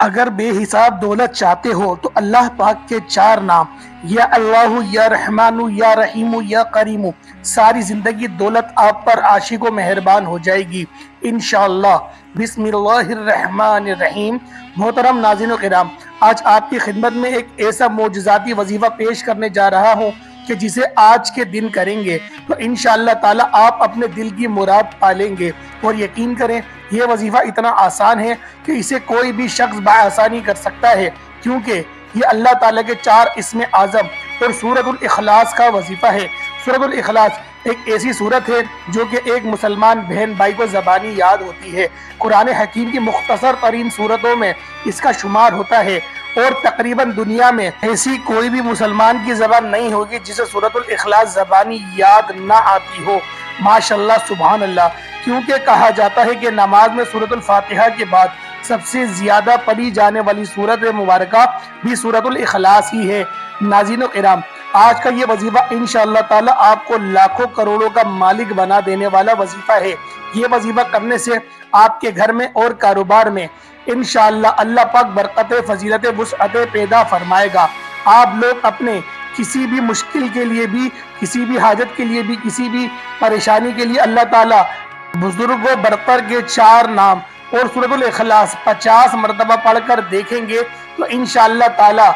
اگر بے حساب دولت چاہتے ہو تو اللہ پاک کے 4 نام یا اللہ یا رحمان یا رحیم یا کریم، ساری زندگی دولت آپ پر عاشق و مہربان ہو جائے گی انشاءاللہ۔ بسم اللہ الرحمن الرحیم۔ محترم ناظرین و کرام، آج آپ کی خدمت میں ایک ایسا معجزاتی وظیفہ پیش کرنے جا رہا ہوں کہ جسے آج کے دن کریں گے تو انشاءاللہ تعالی آپ اپنے دل کی مراد پالیں گے۔ اور یقین کریں یہ وظیفہ اتنا آسان ہے کہ اسے کوئی بھی شخص بآسانی کر سکتا ہے، کیونکہ یہ اللہ تعالیٰ کے 4 اسم اعظم اور سورۃ الاخلاص کا وظیفہ ہے۔ سورۃ الاخلاص ایک ایسی سورت ہے جو کہ ایک مسلمان بہن بھائی کو زبانی یاد ہوتی ہے۔ قرآن حکیم کی مختصر ترین سورتوں میں اس کا شمار ہوتا ہے، اور تقریباً دنیا میں ایسی کوئی بھی مسلمان کی زبان نہیں ہوگی جسے سورۃ الاخلاص زبانی یاد نہ آتی ہو۔ ماشاءاللہ سبحان اللہ، کیونکہ کہا جاتا ہے کہ نماز میں سورۃ الفاتحہ کے بعد سب سے زیادہ پڑھی جانے والی سورت مبارکہ بھی سورۃ الاخلاص ہی ہے۔ ناظرین و کرام، آج کا یہ وظیفہ انشاءاللہ تعالی آپ کو لاکھوں کروڑوں کا مالک بنا دینے والا وظیفہ ہے۔ یہ وظیفہ کرنے سے آپ کے گھر میں اور کاروبار میں انشاءاللہ اللہ پاک برکت، فضیلت، وسعت پیدا فرمائے گا۔ آپ لوگ اپنے کسی بھی مشکل کے لیے بھی، کسی بھی حاجت کے لیے بھی، کسی بھی پریشانی کے لیے اللہ تعالیٰ بزرگ و برتر کے 4 نام اور سورۃ الاخلاص 50 مرتبہ پڑھ کر دیکھیں گے تو انشاءاللہ تعالی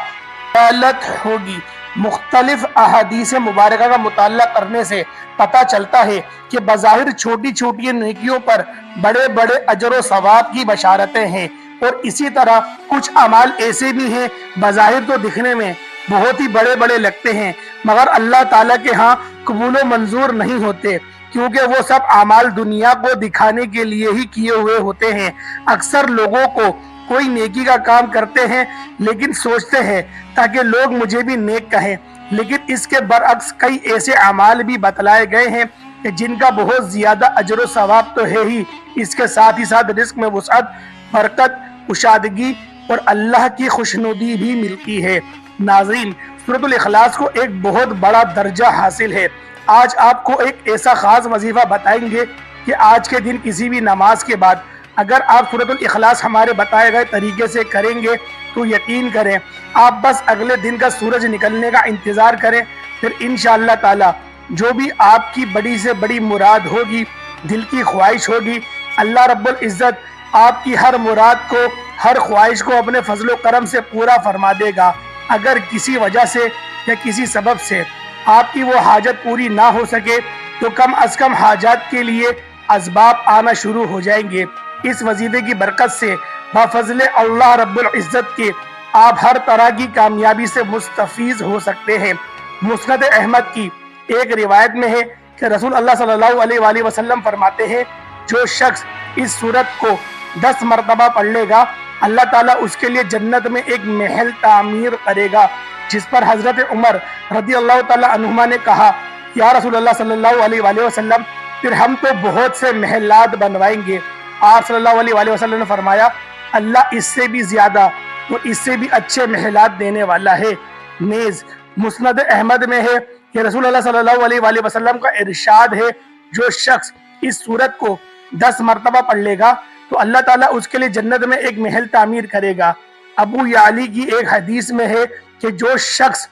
غلط ہوگی۔ مختلف احادیث مبارکہ کا مطالعہ کرنے سے پتہ چلتا ہے کہ بظاہر چھوٹی چھوٹی نیکیوں پر بڑے بڑے اجر و ثواب کی بشارتیں ہیں، اور اسی طرح کچھ اعمال ایسے بھی ہیں بظاہر تو دکھنے میں بہت ہی بڑے بڑے لگتے ہیں، مگر اللہ تعالیٰ کے ہاں قبول و منظور نہیں ہوتے، کیونکہ وہ سب اعمال دنیا کو دکھانے کے لیے ہی کیے ہوئے ہوتے ہیں۔ اکثر لوگوں کو کوئی نیکی کا کام کرتے ہیں لیکن سوچتے ہیں تاکہ لوگ مجھے بھی نیک کہیں، لیکن اس کے برعکس کئی ایسے اعمال بھی بتلائے گئے ہیں کہ جن کا بہت زیادہ اجر و ثواب تو ہے ہی، اس کے ساتھ ہی ساتھ رزق میں وسعت، برکت، کشادگی اور اللہ کی خوشنودی بھی ملتی ہے۔ ناظرین، سورۃ الاخلاص کو ایک بہت بڑا درجہ حاصل ہے۔ آج آپ کو ایک ایسا خاص وظیفہ بتائیں گے کہ آج کے دن کسی بھی نماز کے بعد اگر آپ سورۃ الاخلاص ہمارے بتائے گئے طریقے سے کریں گے تو یقین کریں آپ بس اگلے دن کا سورج نکلنے کا انتظار کریں، پھر انشاءاللہ تعالی جو بھی آپ کی بڑی سے بڑی مراد ہوگی، دل کی خواہش ہوگی، اللہ رب العزت آپ کی ہر مراد کو، ہر خواہش کو اپنے فضل و کرم سے پورا فرما دے گا۔ اگر کسی وجہ سے یا کسی سبب سے آپ کی وہ حاجت پوری نہ ہو سکے تو کم از کم حاجات کے لیے اسباب آنا شروع ہو جائیں گے۔ اس وظیفے کی برکت سے بفضل اللہ رب العزت کے آپ ہر طرح کی کامیابی سے مستفیض ہو سکتے ہیں۔ مسند احمد کی ایک روایت میں ہے کہ رسول اللہ صلی اللہ علیہ وآلہ وسلم فرماتے ہیں، جو شخص اس سورت کو 10 مرتبہ پڑھ لے گا اللہ تعالیٰ اس کے لیے جنت میں ایک محل تعمیر کرے گا، جس پر حضرت عمر رضی اللہ تعالیٰ عنہما نے کہا، یا رسول اللہ صلی اللہ علیہ وآلہ وسلم، پھر ہم تو بہت سے محلات بنوائیں گے۔ آپ صلی اللہ علیہ وآلہ وسلم نے فرمایا، اللہ اس سے بھی زیادہ اور اس سے بھی اچھے محلات دینے والا ہے۔ نیز مسند احمد میں ہے کہ رسول اللہ صلی اللہ علیہ وآلہ وسلم کا ارشاد ہے، جو شخص اس سورت کو 10 مرتبہ پڑھ لے گا تو اللہ تعالیٰ اس کے لیے جنت میں ایک محل تعمیر کرے گا۔ ابو یعلی کی ایک حدیث میں ہے کہ جو شخص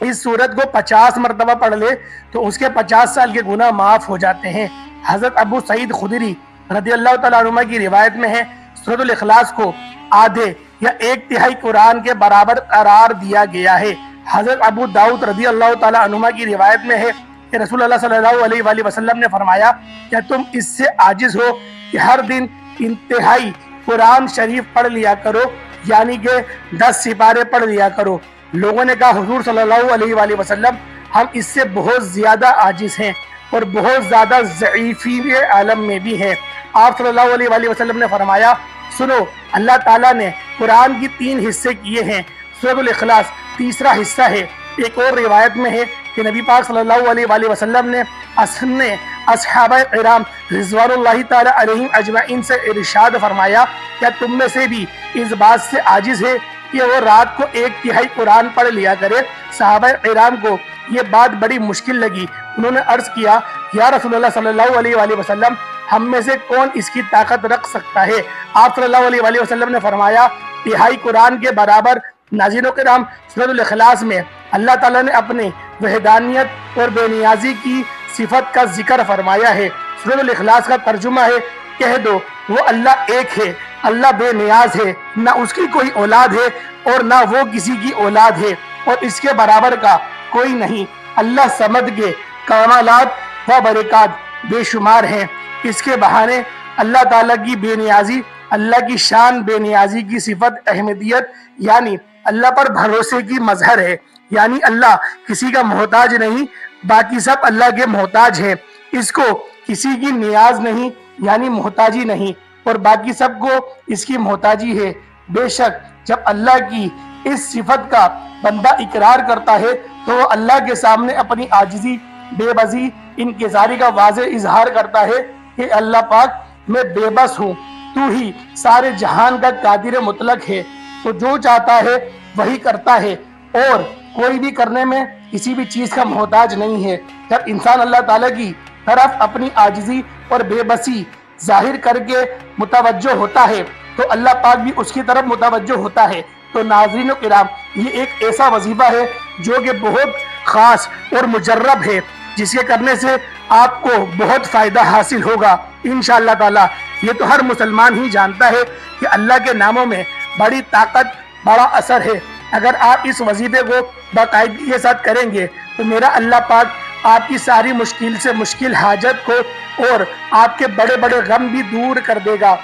اس سورت کو 50 مرتبہ پڑھ لے تو اس کے 50 سال کے گناہ معاف ہو جاتے ہیں۔ حضرت ابو سعید خدری رضی اللہ تعالیٰ عنہ کی روایت میں ہے، سورۃ الاخلاص کو آدھے یا 1/3 قرآن کے برابر قرار دیا گیا ہے۔ حضرت ابو داؤد رضی اللہ تعالیٰ عنہ کی روایت میں ہے کہ رسول اللہ صلی اللہ علیہ وآلہ وسلم نے فرمایا، کیا تم اس سے عاجز ہو کہ ہر دن انتہائی قرآن شریف پڑھ لیا کرو، یعنی کہ 10 سپارے پڑھ لیا کرو؟ لوگوں نے کہا، حضور صلی اللہ علیہ وآلہ وسلم، ہم اس سے بہت زیادہ عاجز ہیں اور بہت زیادہ ضعیفی عالم میں بھی ہیں۔ آپ صلی اللہ علیہ وآلہ وسلم نے فرمایا، سنو، اللہ تعالیٰ نے قرآن کی 3 حصے کیے ہیں، سورۃ الاخلاص تیسرا حصہ ہے۔ ایک اور روایت میں ہے کہ نبی پاک صلی اللہ علیہ وآلہ وسلم نے اصحابہ کرام رضوان اللہ تعالی علیہم اجمعین سے ارشاد فرمایا، کیا تم میں سے بھی اس بات سے عاجز ہے کہ وہ رات کو 1/3 قرآن پڑھ لیا کرے؟ صحابہ کرام کو یہ بات بڑی مشکل لگی۔ انہوں نے عرض کیا، یا رسول اللہ صلی اللہ علیہ وآلہ وسلم، ہم میں سے کون اس کی طاقت رکھ سکتا ہے؟ آپ صلی اللہ علیہ وآلہ وسلم نے فرمایا، तिहाई कुरान के बराबर। नाज़रीन किराम, सूरह इखलास में अल्लाह ताला ने अपने वहदानियत और बेनियाजी की सिफत का जिक्र फरमाया है। सूरह इखलास का तर्जुमा है, कह दो वो अल्लाह एक है, अल्लाह बेनियाज है, ना उसकी कोई औलाद है और ना वो किसी की औलाद है और इसके बराबर का कोई नहीं। अल्लाह समद के कमालात व बरकत बेशुमार हैं। इसके बहाने अल्लाह ताला की बेनियाजी, अल्लाह की शान बेनियाजी की सिफत अहमदियत यानी अल्लाह पर भरोसे की मजहर है। यानी अल्लाह किसी का मोहताज नहीं, बाकी सब अल्लाह के मोहताज हैं। इसको किसी की नियाज नहीं यानी मोहताजी नहीं, और बाकी सबको इसकी मोहताजी है। बेशक जब अल्लाह की इस सिफत का बंदा इकरार करता है तो वो अल्लाह के सामने अपनी आजिज़ी, बेबसी, इनकिसारी का वाज़े इजहार करता है कि अल्लाह पाक, मैं बेबस हूँ, तू ही सारे जहान का कादिर मुतलक है, तो जो चाहता है वही करता है और कोई भी करने में किसी भी चीज़ का मोहताज नहीं है। जब इंसान अल्लाह ताला की तरफ अपनी आजिज़ी और बेबसी जाहिर करके मुतवज्जो होता है तो अल्लाह पाक भी उसकी तरफ मुतवज्जो होता है। तो नाज़रीन किराम, ये एक ऐसा वजीफा है जो कि बहुत ख़ास और मुजर्रब है, जिसके करने से आपको बहुत फ़ायदा हासिल होगा इंशाअल्लाह ताला। ये तो हर मुसलमान ही जानता है कि अल्लाह के नामों में बड़ी ताकत, बड़ा असर है। अगर आप इस वजीफे को बाकायदगी के साथ करेंगे तो मेरा अल्लाह पाक आपकी सारी मुश्किल से मुश्किल हाजत को और आपके बड़े बड़े गम भी दूर कर देगा।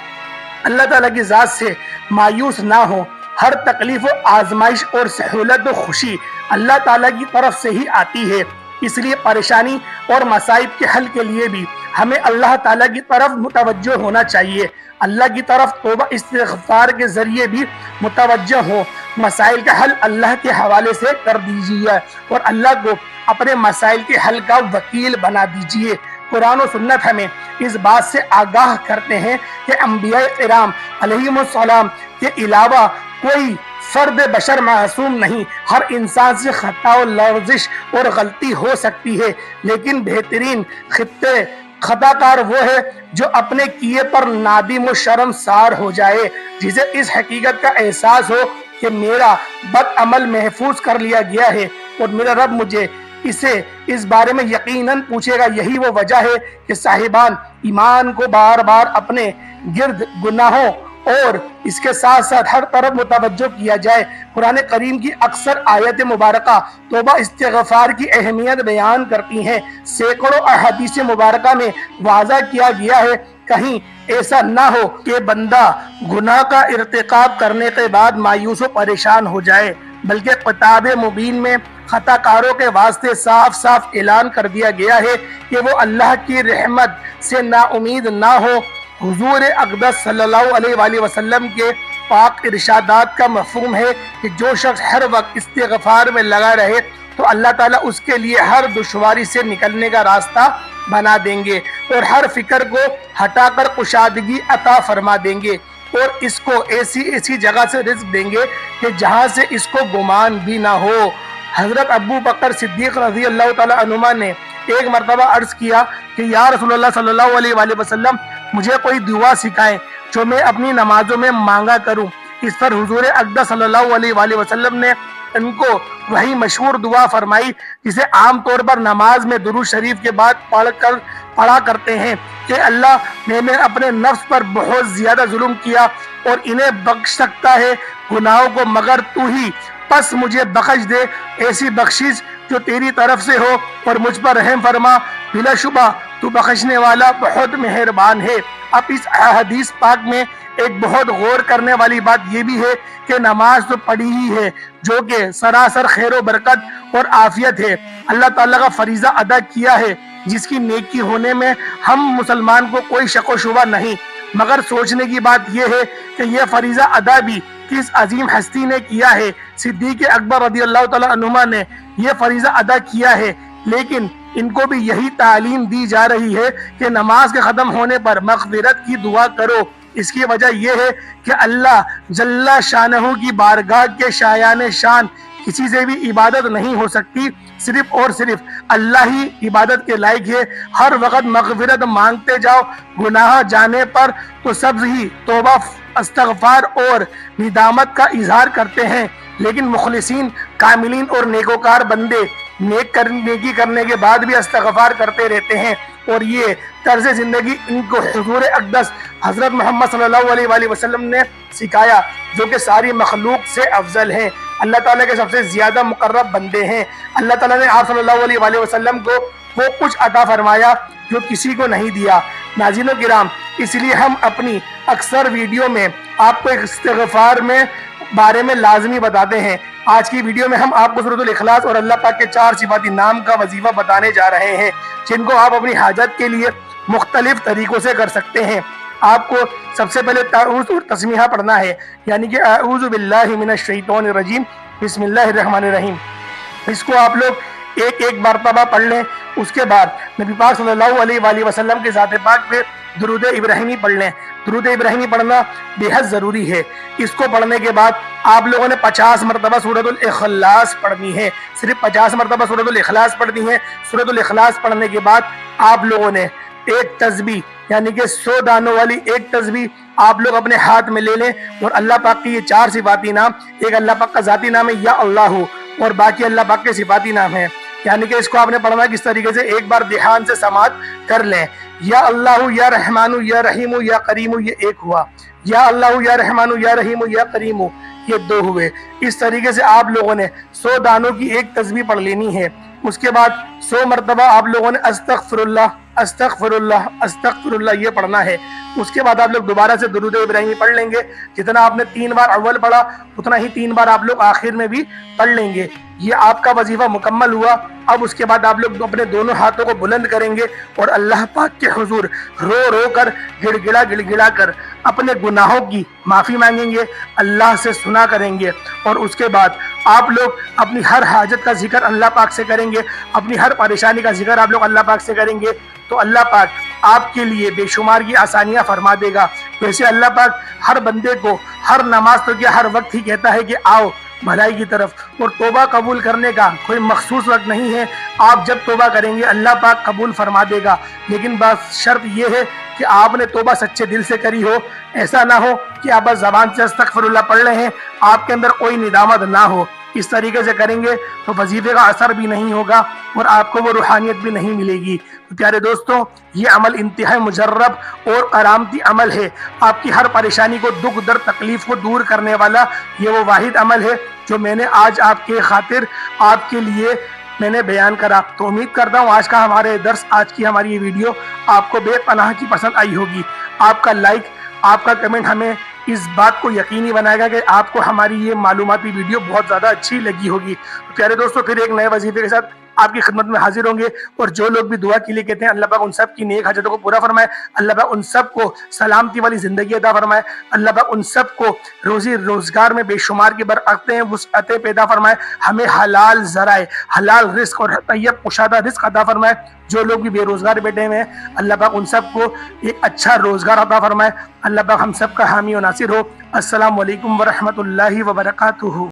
अल्लाह ताला की ज़ात से मायूस ना हो। हर तकलीफ व आजमाइश और सहूलत व खुशी अल्लाह ताला की तरफ से ही आती है। इसलिए परेशानी और मसाइब के हल के लिए भी हमें अल्लाह ताला की तरफ मुतवज्जो होना चाहिए। अल्लाह की तरफ तौबा इस्तिग़फ़ार के ज़रिए भी मुतवज्जो हो। मसाइल का हल अल्लाह के हवाले से कर दीजिए और अल्लाह को अपने मसाइल के हल का वकील बना दीजिए। कुरान और सुन्नत हमें इस बात से आगाह करते हैं कि अंबिया किराम अलैहिमुस्सलाम के अलावा कोई फर्द बशर मासूम नहीं। हर इंसान से खता और लर्जिश और गलती हो सकती है, लेकिन बेहतरीन खताकार वो है जो अपने किए पर नादिम और शर्मसार हो जाए, जिसे इस हकीकत का एहसास हो कि मेरा बद अमल महफूज कर लिया गया है और मेरा रब मुझे इसे इस बारे में यकीनन पूछेगा। यही वो वजह है कि साहिबान ईमान को बार बार अपने गिर्द गुनाहों और इसके साथ साथ हर तरफ मुतवज्जो किया जाए। कुरान करीम की अक्सर आयत मुबारका तौबा इस्तिग़फ़ार की अहमियत बयान करती हैं। सैकड़ों अहादीस मुबारका में वाज़ा किया गया है, कहीं ऐसा ना हो कि बंदा गुनाह का इर्तिकाब करने के बाद मायूस व परेशान हो जाए, बल्कि किताब मुबीन में खताकारों के वास्ते साफ साफ ऐलान कर दिया गया है कि वो अल्लाह की रहमत से नाउमीद ना हो। हुजूर अक़दस सल्लल्लाहु अलैहि वसल्लम के पाक इरशादात का मफ़हूम है कि जो शख्स हर वक्त इस्तिग़फ़ार में लगा रहे तो अल्लाह ताला उसके लिए हर दुश्वारी से निकलने का रास्ता बना देंगे और हर फिक्र को हटाकर कुशादगी अता फरमा देंगे और इसको ऐसी ऐसी जगह से रिज़्क़ देंगे कि जहाँ से इसको गुमान भी ना हो। हज़रत अबू बकर सिद्दीक़ रज़ी अल्लाह ताला अन्हुमा ने एक मरतबा अर्ज़ किया कि या रसूलल्लाह सल्लल्लाहु अलैहि वसल्लम, मुझे कोई दुआ सिखाएं जो मैं अपनी नमाजों में मांगा करूं। इस पर हुजूर अक़दस सल्लल्लाहु अलैहि वसल्लम ने उनको वही मशहूर दुआ फरमाई जिसे आम तौर पर नमाज में दुरूद शरीफ के बाद पढ़ा करते हैं कि अल्लाह, मैंने अपने नफ्स पर बहुत ज्यादा जुल्म किया और इन्हें बख्श सकता है गुनाहों को मगर तू ही, बस मुझे बख्श दे ऐसी बख्शिश जो तेरी तरफ से हो और मुझ पर रहम फरमा, बिलाशुबा तू बख्शने वाला बहुत मेहरबान है। अब इस हदीस पाक में एक बहुत गौर करने वाली बात यह भी है कि नमाज तो पढ़ी ही है जो कि सरासर खैर व बरकत और आफियत है, अल्लाह ताला का फरीजा अदा किया है जिसकी नेकी होने में हम मुसलमान को कोई शक व शुबा नहीं। मगर सोचने की बात यह है कि यह फरीजा अदा भी किस अजीम हस्ती ने किया है। सिद्दीक़ अकबर रज़ी अल्लाह ताला अन्हुमा ने यह फरीजा अदा किया है, लेकिन इनको भी यही तालीम दी जा रही है कि नमाज के ख़त्म होने पर मग़फ़िरत की दुआ करो। इसकी वजह यह है कि अल्लाह जल्ला शानहू की बारगाह के शायान शान किसी से भी इबादत नहीं हो सकती, सिर्फ और सिर्फ अल्लाह ही इबादत के लायक है। हर वक्त मग़फ़िरत मांगते जाओ, गुनाह जाने पर तो सब ही तौबा استغफार और निदामत का इजहार करते हैं, लेकिन मुखलिसीन, कामिलीन और नेकोकार बंदे नेकी करने के बाद भी इस्तग़फ़ार करते रहते हैं। और ये तर्ज ज़िंदगी इनको हुज़ूर अक़दस हज़रत मोहम्मद सल्लल्लाहु अलैहि वसल्लम ने सिखाया, जो कि सारी मखलूक से अफजल हैं, अल्लाह ताला के सबसे ज़्यादा मुक़र्रब बंदे हैं। अल्लाह ताला ने आप सल्लल्लाहु अलैहि वसल्लम को वो कुछ अता फरमाया जो किसी को नहीं दिया। नाज़रीन किराम, इसलिए हम अपनी अक्सर वीडियो में आपको इस्तिग़फ़ार में बारे में लाजमी बताते हैं। आज की वीडियो में हम आपको सूरतुल इखलास और अल्लाह पाक के 4 सिफ़ाती नाम का वजीफा बताने जा रहे हैं, जिनको आप अपनी हाजत के लिए मुख्तलिफ तरीक़ों से कर सकते हैं। आपको सबसे पहले ताऊज़ और तस्मीहा पढ़ना है, यानी कि अऊज़ु बिल्लाहि मिनश शैतानिर रजीम, बिस्मिल्लाहिर रहमानिर रहीम। इसको आप लोग एक मरतबा पढ़ लें। उसके बाद नबी पाक सल्लल्लाहु अलैहि वसल्लम के ज़ात पाक पे दुरूद इब्राहिमी पढ़ लें। दुरूद इब्राहिमी पढ़ना बेहद ज़रूरी है। इसको पढ़ने के बाद आप लोगों ने 50 मरतबा सूरतुल इखलास पढ़नी है, सिर्फ 50 मरतबा सूरतुल इखलास पढ़नी है। सूरतुल इखलास पढ़ने के बाद आप लोगों ने एक तस्बीह, यानी कि 100 दानों वाली एक तस्बीह आप लोग अपने हाथ में ले लें और अल्लाह पाक की ये 4 सिफ़ाती नाम, एक अल्लाह पाक का ज़ाती नाम है या अल्लाह, और बाकी अल्लाह पाक के सिफ़ाती नाम है। यानी कि इसको आपने पढ़ना किस तरीके से, एक बार ध्यान से समात कर लें। या अल्लाह या रहमानु या रहीमु या करीमु, ये एक हुआ। या अल्लाह या रहमानु या रहीमु या करीमु, ये 2 हुए। इस तरीके से आप लोगों ने 100 दानों की एक तस्बीह पढ़ लेनी है। उसके बाद 100 मरतबा आप लोगों ने अस्तगफिरुल्लाह अस्तगफिरुल्लाह अस्तगफिरुल्लाह ये पढ़ना है। उसके बाद आप लोग दोबारा से दुरूद इब्राहिमी पढ़ लेंगे। जितना आपने 3 बार अव्वल पढ़ा, उतना ही 3 बार आप लोग आखिर में भी पढ़ लेंगे। ये आपका वजीफा मुकम्मल हुआ। अब उसके बाद आप लोग अपने दोनों हाथों को बुलंद करेंगे और अल्लाह पाक के हुजूर रो रो कर, गिड़गिड़ा कर अपने गुनाहों की माफ़ी मांगेंगे, अल्लाह से सुना करेंगे। और उसके बाद आप लोग अपनी हर हाजत का जिक्र अल्लाह पाक से करेंगे, अपनी हर परेशानी का जिक्र आप लोग अल्लाह पाक से करेंगे, तो अल्लाह पाक आपके लिए बेशुमार की आसानियाँ फरमा देगा। वैसे अल्लाह पाक हर बंदे को हर नमाज तो क्या हर वक्त ही कहता है कि आओ भलाई की तरफ, और तौबा कबूल करने का कोई मखसूस वक्त नहीं है। आप जब तौबा करेंगे अल्लाह पाक कबूल फरमा देगा, लेकिन बस शर्त यह है कि आपने तौबा सच्चे दिल से करी हो। ऐसा ना हो कि आप बस ज़बान से अस्तगफिरुल्लाह पढ़ रहे हैं, आपके अंदर कोई निदामत ना हो। इस तरीके से करेंगे तो वजीफे का असर भी नहीं होगा और आपको वो रूहानियत भी नहीं मिलेगी। तो प्यारे दोस्तों, ये अमल इंतहाई मुजर्रब और करामती अमल है। आपकी हर परेशानी को, दुख दर्द तकलीफ को दूर करने वाला ये वो वाहिद अमल है जो मैंने आज आपके खातिर आपके लिए मैंने बयान करा। तो उम्मीद करता हूँ आज का हमारे दर्स, आज की हमारी ये वीडियो आपको बेपनाह की पसंद आई होगी। आपका लाइक, आपका कमेंट हमें इस बात को यकीनी बनाएगा कि आपको हमारी ये मालूमाती वीडियो बहुत ज़्यादा अच्छी लगी होगी। तो प्यारे दोस्तों, फिर एक नए वजीफे के साथ आपकी खिदमत में हाजिर होंगे। और जो लोग भी दुआ के लिए कहते हैं, अल्लाह पाक उन सब की नेक हाजतों को पूरा फरमाए, अल्लाह पाक उन सब को सलामती वाली ज़िंदगी अता फरमाए, अल्लाह पाक उन सब को रोज़ी रोज़गार में बेशुमार की बरकतें वुसअतें पैदा फरमाए, हमें हलाल ज़राए, हलाल रिस्क और तैयब कुशादा रिस्क अता फरमाए। जो लोग भी बेरोज़गार बैठे हुए हैं, अल्लाह पाक उन सब को एक अच्छा रोज़गार अता फरमाए। अल्लाह पाक हम सब का हामी और नासिर हो। अस्सलामु अलैकुम व रहमतुल्लाहि व बरकातुहू।